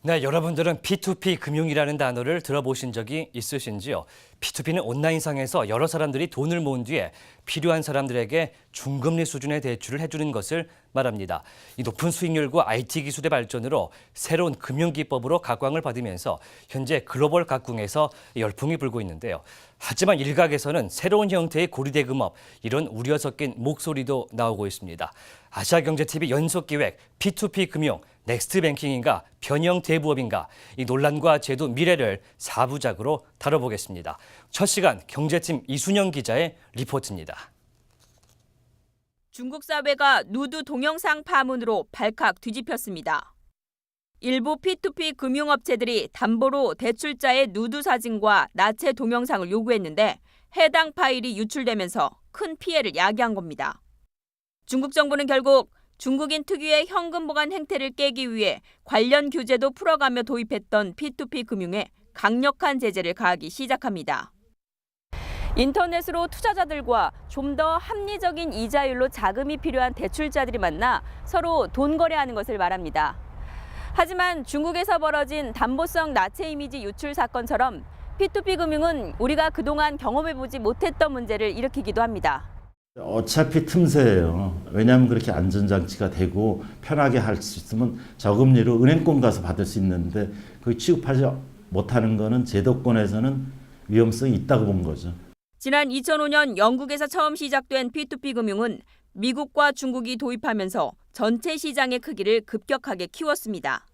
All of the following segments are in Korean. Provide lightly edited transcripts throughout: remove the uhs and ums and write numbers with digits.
네, 여러분들은 P2P 금융이라는 단어를 들어보신 적이 있으신지요? P2P는 온라인상에서 여러 사람들이 돈을 모은 뒤에 필요한 사람들에게 중금리 수준의 대출을 해주는 것을 말합니다. 이 높은 수익률과 IT 기술의 발전으로 새로운 금융기법으로 각광을 받으면서 현재 글로벌 각국에서 열풍이 불고 있는데요. 하지만 일각에서는 새로운 형태의 고리대금업, 이런 우려 섞인 목소리도 나오고 있습니다. 아시아경제TV 연속기획 P2P 금융, 넥스트뱅킹인가 변형 대부업인가, 이 논란과 제도 미래를 4부작으로 다뤄보겠습니다. 첫 시간 경제팀 이순영 기자의 리포트입니다. 중국 사회가 누드 동영상 파문으로 발칵 뒤집혔습니다. 일부 P2P 금융업체들이 담보로 대출자의 누드 사진과 나체 동영상을 요구했는데 해당 파일이 유출되면서 큰 피해를 야기한 겁니다. 중국 정부는 결국 중국인 특유의 현금 보관 행태를 깨기 위해 관련 규제도 풀어가며 도입했던 P2P 금융에 강력한 제재를 가하기 시작합니다. 인터넷으로 투자자들과 좀 더 합리적인 이자율로 자금이 필요한 대출자들이 만나 서로 돈 거래하는 것을 말합니다. 하지만 중국에서 벌어진 담보성 나체 이미지 유출 사건처럼 P2P 금융은 우리가 그동안 경험해보지 못했던 문제를 일으키기도 합니다. 어차피 틈새예요. 왜냐하면 그렇게 안전장치가 되고 편하게 할 수 있으면 저금리로 은행권 가서 받을 수 있는데 그 취급하지 못하는 거는 제도권에서는 위험성이 있다고 본 거죠. 지난 2005년 영국에서 처음 시작된 P2P 금융은 미국과 중국이 도입하면서 전체 시장의 크기를 급격하게 키웠습니다.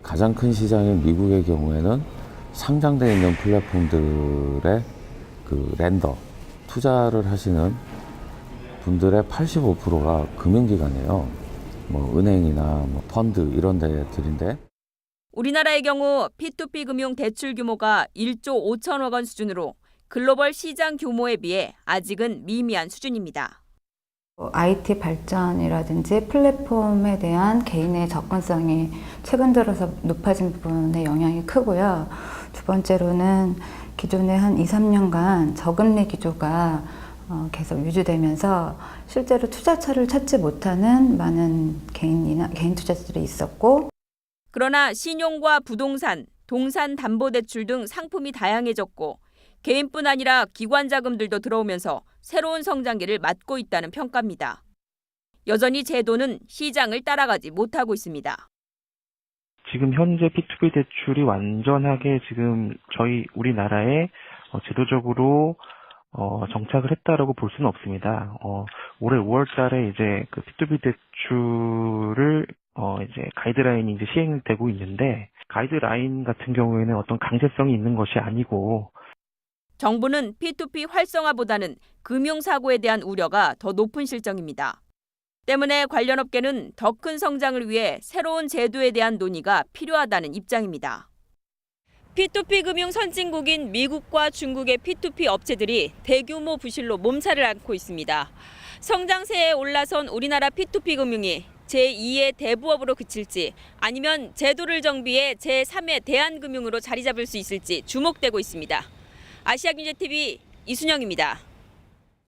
가장 큰 시장인 미국의 경우에는 상장되어 있는 플랫폼들의 그 렌더, 투자를 하시는 분들의 85%가 금융기관이에요. 은행이나 펀드 이런 데들인데. 우리나라의 경우 P2P 금융 대출 규모가 1조 5천억 원 수준으로 글로벌 시장 규모에 비해 아직은 미미한 수준입니다. IT 발전이라든지 플랫폼에 대한 개인의 접근성이 최근 들어서 높아진 부분에 영향이 크고요. 두 번째로는 기존에 한 2, 3년간 저금리 기조가 계속 유지되면서 실제로 투자처를 찾지 못하는 많은 개인 투자자들이 있었고, 그러나 신용과 부동산, 동산담보대출 등 상품이 다양해졌고 개인뿐 아니라 기관 자금들도 들어오면서 새로운 성장기를 맞고 있다는 평가입니다. 여전히 제도는 시장을 따라가지 못하고 있습니다. 지금 현재 P2P 대출이 완전하게 지금 우리나라에 제도적으로 정착을 했다라고 볼 수는 없습니다. 올해 5월 달에 이제 그 P2P 대출을 이제 가이드라인이 이제 시행되고 있는데, 가이드라인 같은 경우에는 어떤 강제성이 있는 것이 아니고, 정부는 P2P 활성화보다는 금융사고에 대한 우려가 더 높은 실정입니다. 때문에 관련 업계는 더 큰 성장을 위해 새로운 제도에 대한 논의가 필요하다는 입장입니다. P2P 금융 선진국인 미국과 중국의 P2P 업체들이 대규모 부실로 몸살을 앓고 있습니다. 성장세에 올라선 우리나라 P2P 금융이 제2의 대부업으로 그칠지 아니면 제도를 정비해 제3의 대한금융으로 자리 잡을 수 있을지 주목되고 있습니다. 아시아경제TV 이순영입니다.